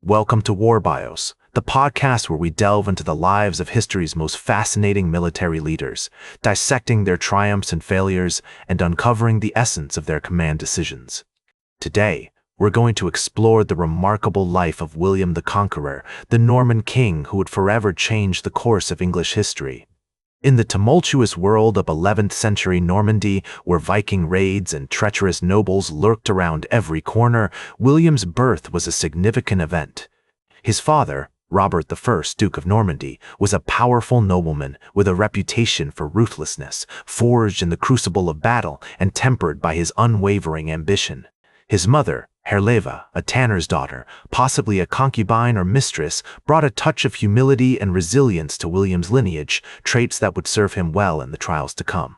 Welcome to War Bios, the podcast where we delve into the lives of history's most fascinating military leaders, dissecting their triumphs and failures, and uncovering the essence of their command decisions. Today, we're going to explore the remarkable life of William the Conqueror, the Norman king who would forever change the course of English history. In the tumultuous world of 11th century Normandy, where Viking raids and treacherous nobles lurked around every corner, William's birth was a significant event. His father, Robert I, Duke of Normandy, was a powerful nobleman with a reputation for ruthlessness, forged in the crucible of battle and tempered by his unwavering ambition. His mother, Herleva, a tanner's daughter, possibly a concubine or mistress, brought a touch of humility and resilience to William's lineage, traits that would serve him well in the trials to come.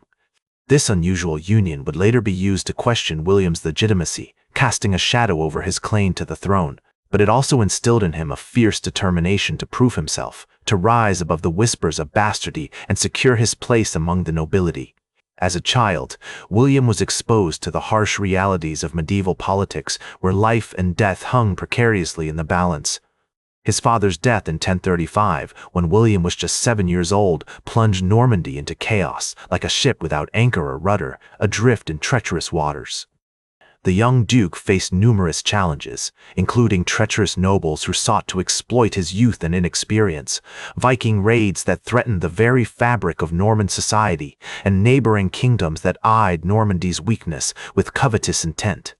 This unusual union would later be used to question William's legitimacy, casting a shadow over his claim to the throne, but it also instilled in him a fierce determination to prove himself, to rise above the whispers of bastardy and secure his place among the nobility. As a child, William was exposed to the harsh realities of medieval politics, where life and death hung precariously in the balance. His father's death in 1035, when William was just 7 years old, plunged Normandy into chaos, like a ship without anchor or rudder, adrift in treacherous waters. The young duke faced numerous challenges, including treacherous nobles who sought to exploit his youth and inexperience, Viking raids that threatened the very fabric of Norman society, and neighboring kingdoms that eyed Normandy's weakness with covetous intent.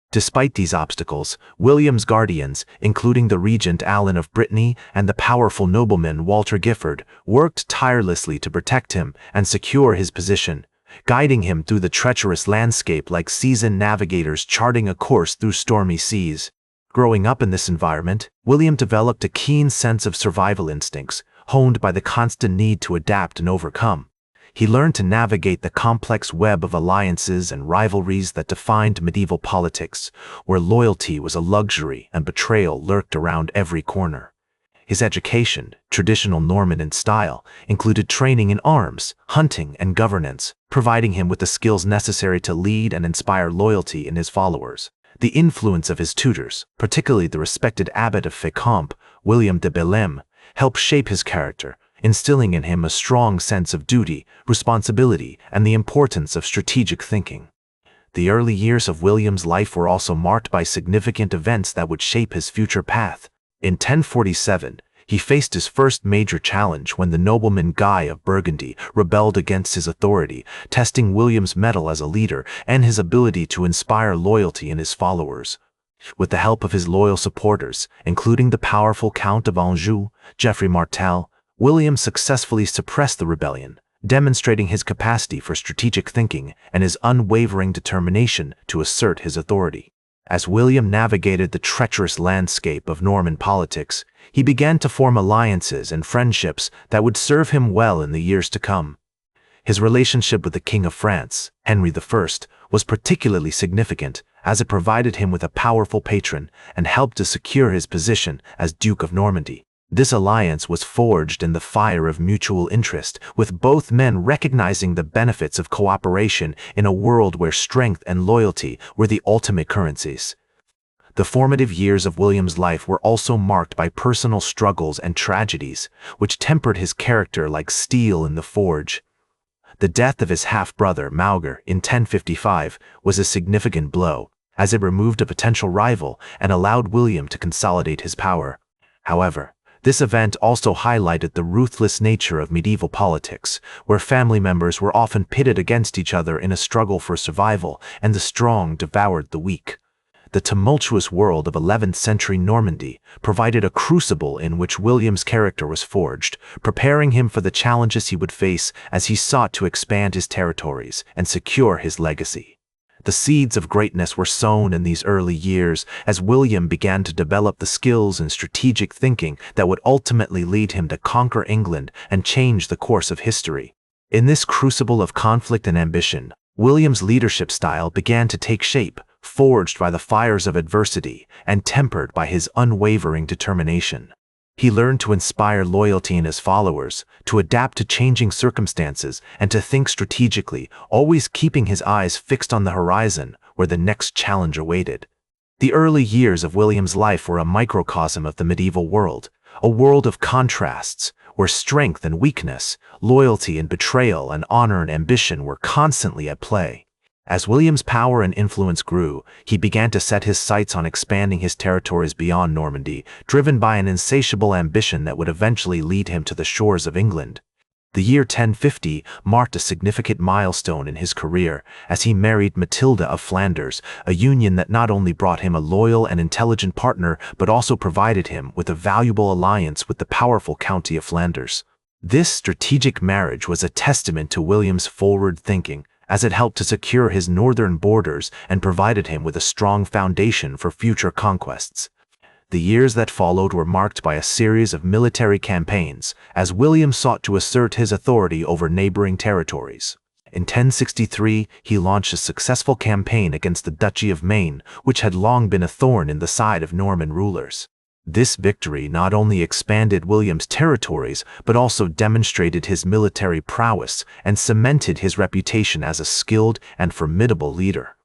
Despite these obstacles, William's guardians, including the regent Alan of Brittany and the powerful nobleman Walter Giffard, worked tirelessly to protect him and secure his position, guiding him through the treacherous landscape like seasoned navigators charting a course through stormy seas. Growing up in this environment, William developed a keen sense of survival instincts, honed by the constant need to adapt and overcome. He learned to navigate the complex web of alliances and rivalries that defined medieval politics, where loyalty was a luxury and betrayal lurked around every corner. His education, traditional Norman in style, included training in arms, hunting, and governance, providing him with the skills necessary to lead and inspire loyalty in his followers. The influence of his tutors, particularly the respected abbot of Fécamp, William de Bellême, helped shape his character, instilling in him a strong sense of duty, responsibility, and the importance of strategic thinking. The early years of William's life were also marked by significant events that would shape his future path. In 1047, he faced his first major challenge when the nobleman Guy of Burgundy rebelled against his authority, testing William's mettle as a leader and his ability to inspire loyalty in his followers. With the help of his loyal supporters, including the powerful Count of Anjou, Geoffrey Martel, William successfully suppressed the rebellion, demonstrating his capacity for strategic thinking and his unwavering determination to assert his authority. As William navigated the treacherous landscape of Norman politics, he began to form alliances and friendships that would serve him well in the years to come. His relationship with the King of France, Henry I, was particularly significant, as it provided him with a powerful patron and helped to secure his position as Duke of Normandy. This alliance was forged in the fire of mutual interest, with both men recognizing the benefits of cooperation in a world where strength and loyalty were the ultimate currencies. The formative years of William's life were also marked by personal struggles and tragedies, which tempered his character like steel in the forge. The death of his half-brother, Mauger, in 1055 was a significant blow, as it removed a potential rival and allowed William to consolidate his power. However, this event also highlighted the ruthless nature of medieval politics, where family members were often pitted against each other in a struggle for survival, and the strong devoured the weak. The tumultuous world of 11th century Normandy provided a crucible in which William's character was forged, preparing him for the challenges he would face as he sought to expand his territories and secure his legacy. The seeds of greatness were sown in these early years as William began to develop the skills and strategic thinking that would ultimately lead him to conquer England and change the course of history. In this crucible of conflict and ambition, William's leadership style began to take shape, forged by the fires of adversity and tempered by his unwavering determination. He learned to inspire loyalty in his followers, to adapt to changing circumstances, and to think strategically, always keeping his eyes fixed on the horizon where the next challenge awaited. The early years of William's life were a microcosm of the medieval world, a world of contrasts, where strength and weakness, loyalty and betrayal, and honor and ambition were constantly at play. As William's power and influence grew, he began to set his sights on expanding his territories beyond Normandy, driven by an insatiable ambition that would eventually lead him to the shores of England. The year 1050 marked a significant milestone in his career as he married Matilda of Flanders, a union that not only brought him a loyal and intelligent partner but also provided him with a valuable alliance with the powerful County of Flanders. This strategic marriage was a testament to William's forward thinking, as it helped to secure his northern borders and provided him with a strong foundation for future conquests. The years that followed were marked by a series of military campaigns, as William sought to assert his authority over neighboring territories. In 1063, he launched a successful campaign against the Duchy of Maine, which had long been a thorn in the side of Norman rulers. This victory not only expanded William's territories, but also demonstrated his military prowess and cemented his reputation as a skilled and formidable leader.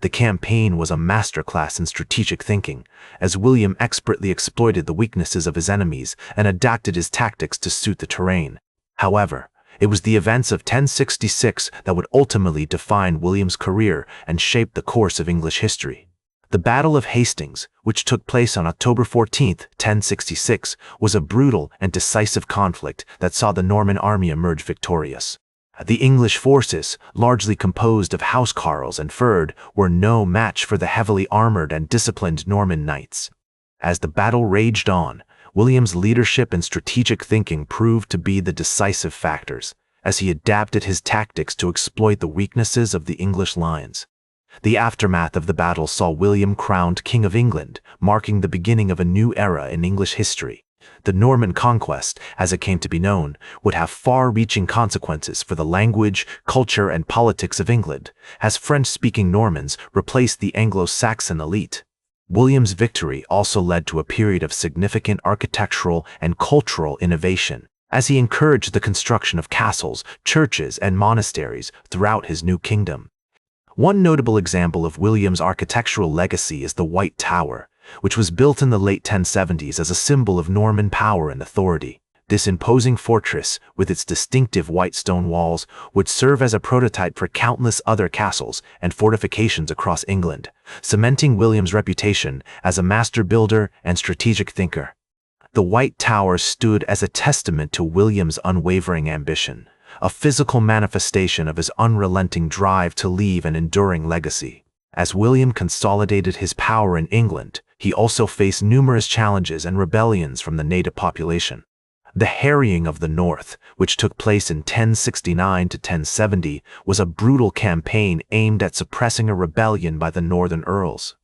The campaign was a masterclass in strategic thinking, as William expertly exploited the weaknesses of his enemies and adapted his tactics to suit the terrain. However, it was the events of 1066 that would ultimately define William's career and shape the course of English history. The Battle of Hastings, which took place on October 14, 1066, was a brutal and decisive conflict that saw the Norman army emerge victorious. The English forces, largely composed of housecarls and fyrd, were no match for the heavily armored and disciplined Norman knights. As the battle raged on, William's leadership and strategic thinking proved to be the decisive factors, as he adapted his tactics to exploit the weaknesses of the English lines. The aftermath of the battle saw William crowned King of England, marking the beginning of a new era in English history. The Norman conquest, as it came to be known, would have far-reaching consequences for the language, culture, and politics of England, as French-speaking Normans replaced the Anglo-Saxon elite. William's victory also led to a period of significant architectural and cultural innovation, as he encouraged the construction of castles, churches, and monasteries throughout his new kingdom. One notable example of William's architectural legacy is the White Tower, which was built in the late 1070s as a symbol of Norman power and authority. This imposing fortress, with its distinctive white stone walls, would serve as a prototype for countless other castles and fortifications across England, cementing William's reputation as a master builder and strategic thinker. The White Tower stood as a testament to William's unwavering ambition, a physical manifestation of his unrelenting drive to leave an enduring legacy. As William consolidated his power in England, he also faced numerous challenges and rebellions from the native population. The Harrying of the North, which took place in 1069 to 1070, was a brutal campaign aimed at suppressing a rebellion by the northern earls.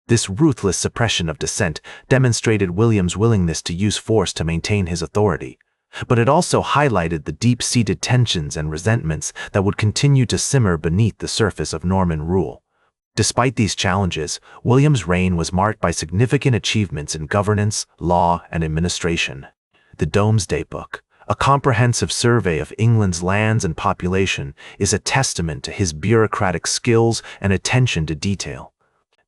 This ruthless suppression of dissent demonstrated William's willingness to use force to maintain his authority, but it also highlighted the deep-seated tensions and resentments that would continue to simmer beneath the surface of Norman rule. Despite these challenges, William's reign was marked by significant achievements in governance, law, and administration. The Domesday Book, a comprehensive survey of England's lands and population, is a testament to his bureaucratic skills and attention to detail.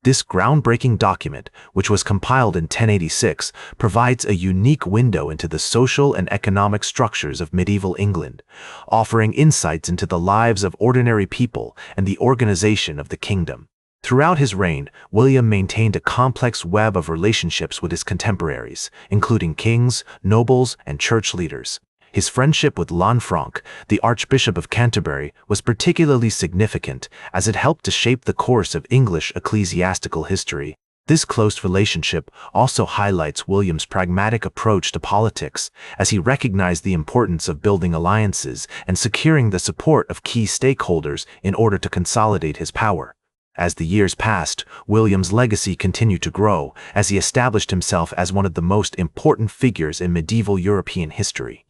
This groundbreaking document, which was compiled in 1086, provides a unique window into the social and economic structures of medieval England, offering insights into the lives of ordinary people and the organization of the kingdom. Throughout his reign, William maintained a complex web of relationships with his contemporaries, including kings, nobles, and church leaders. His friendship with Lanfranc, the Archbishop of Canterbury, was particularly significant as it helped to shape the course of English ecclesiastical history. This close relationship also highlights William's pragmatic approach to politics, as he recognized the importance of building alliances and securing the support of key stakeholders in order to consolidate his power. As the years passed, William's legacy continued to grow as he established himself as one of the most important figures in medieval European history.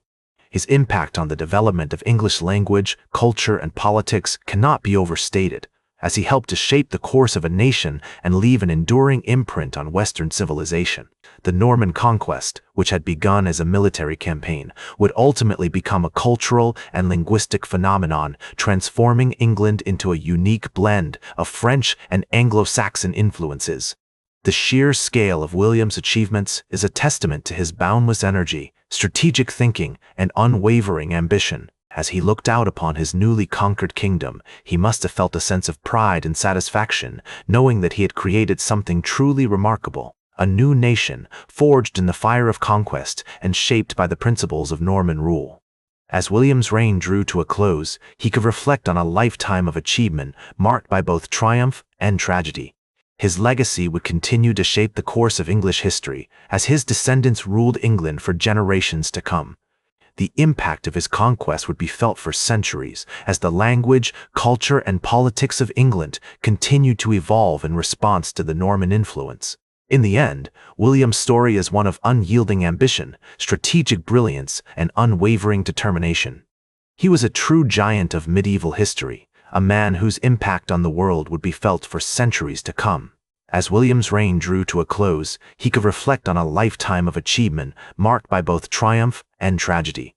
His impact on the development of English language, culture, and politics cannot be overstated, as he helped to shape the course of a nation and leave an enduring imprint on Western civilization. The Norman conquest, which had begun as a military campaign, would ultimately become a cultural and linguistic phenomenon, transforming England into a unique blend of French and Anglo-Saxon influences. The sheer scale of William's achievements is a testament to his boundless energy, strategic thinking, and unwavering ambition. As he looked out upon his newly conquered kingdom, he must have felt a sense of pride and satisfaction, knowing that he had created something truly remarkable, a new nation, forged in the fire of conquest and shaped by the principles of Norman rule. As William's reign drew to a close, he could reflect on a lifetime of achievement marked by both triumph and tragedy. His legacy would continue to shape the course of English history, as his descendants ruled England for generations to come. The impact of his conquest would be felt for centuries, as the language, culture, and politics of England continued to evolve in response to the Norman influence. In the end, William's story is one of unyielding ambition, strategic brilliance, and unwavering determination. He was a true giant of medieval history, a man whose impact on the world would be felt for centuries to come. As William's reign drew to a close, he could reflect on a lifetime of achievement marked by both triumph and tragedy.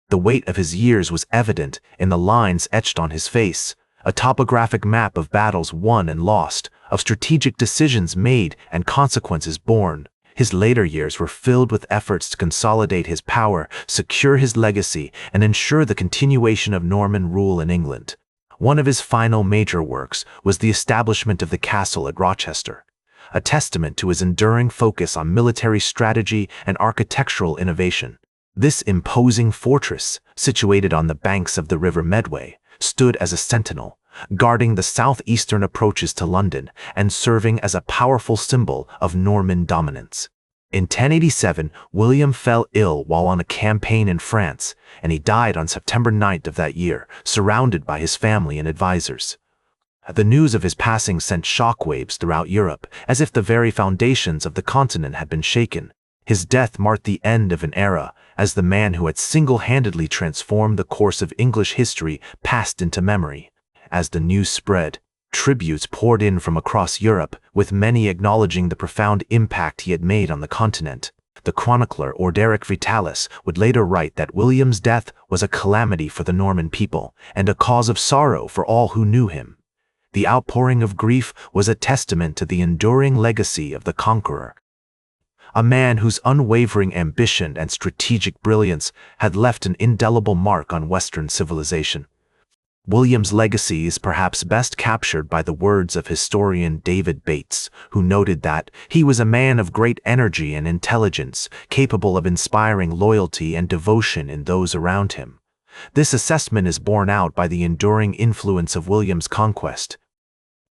The weight of his years was evident in the lines etched on his face, a topographic map of battles won and lost, of strategic decisions made and consequences borne. His later years were filled with efforts to consolidate his power, secure his legacy, and ensure the continuation of Norman rule in England. One of his final major works was the establishment of the castle at Rochester, a testament to his enduring focus on military strategy and architectural innovation. This imposing fortress, situated on the banks of the River Medway, stood as a sentinel, guarding the southeastern approaches to London and serving as a powerful symbol of Norman dominance. In 1087, William fell ill while on a campaign in France, and he died on September 9th of that year, surrounded by his family and advisors. The news of his passing sent shockwaves throughout Europe, as if the very foundations of the continent had been shaken. His death marked the end of an era, as the man who had single-handedly transformed the course of English history passed into memory. As the news spread, tributes poured in from across Europe, with many acknowledging the profound impact he had made on the continent. The chronicler Orderic Vitalis would later write that William's death was a calamity for the Norman people and a cause of sorrow for all who knew him. The outpouring of grief was a testament to the enduring legacy of the conqueror, a man whose unwavering ambition and strategic brilliance had left an indelible mark on Western civilization. William's legacy is perhaps best captured by the words of historian David Bates, who noted that he was a man of great energy and intelligence, capable of inspiring loyalty and devotion in those around him. This assessment is borne out by the enduring influence of William's conquest,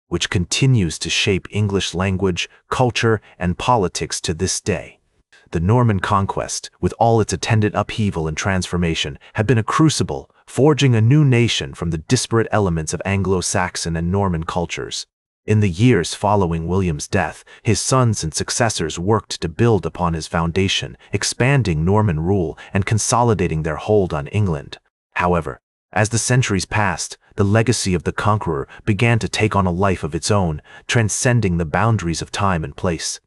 which continues to shape English language, culture, and politics to this day. The Norman conquest, with all its attendant upheaval and transformation, had been a crucible, forging a new nation from the disparate elements of Anglo-Saxon and Norman cultures. In the years following William's death, his sons and successors worked to build upon his foundation, expanding Norman rule and consolidating their hold on England. However, as the centuries passed, the legacy of the conqueror began to take on a life of its own, transcending the boundaries of time and place.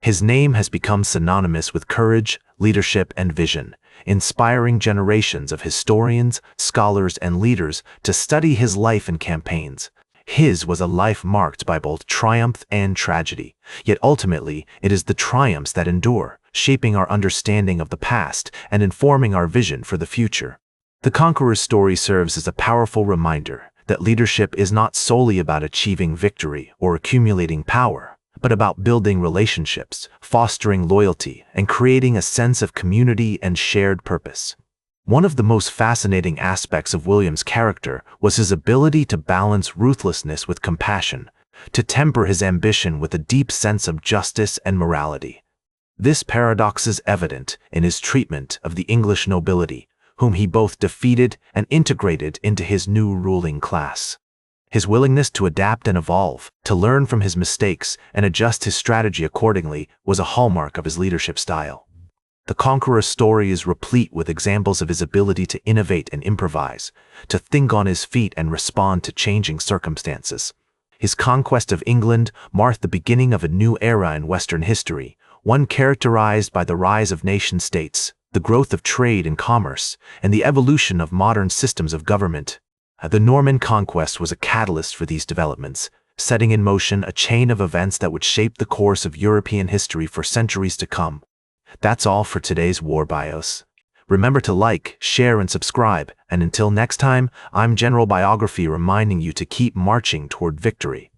His name has become synonymous with courage, leadership, and vision, inspiring generations of historians, scholars, and leaders to study his life and campaigns. His was a life marked by both triumph and tragedy, yet ultimately it is the triumphs that endure, shaping our understanding of the past and informing our vision for the future. The conqueror's story serves as a powerful reminder that leadership is not solely about achieving victory or accumulating power, but about building relationships, fostering loyalty, and creating a sense of community and shared purpose. One of the most fascinating aspects of William's character was his ability to balance ruthlessness with compassion, to temper his ambition with a deep sense of justice and morality. This paradox is evident in his treatment of the English nobility, whom he both defeated and integrated into his new ruling class. His willingness to adapt and evolve, to learn from his mistakes and adjust his strategy accordingly, was a hallmark of his leadership style. The conqueror's story is replete with examples of his ability to innovate and improvise, to think on his feet and respond to changing circumstances. His conquest of England marked the beginning of a new era in Western history, one characterized by the rise of nation-states, the growth of trade and commerce, and the evolution of modern systems of government. The Norman conquest was a catalyst for these developments, setting in motion a chain of events that would shape the course of European history for centuries to come. That's all for today's War Bios. Remember to like, share, and subscribe, and until next time, I'm General Biography reminding you to keep marching toward victory.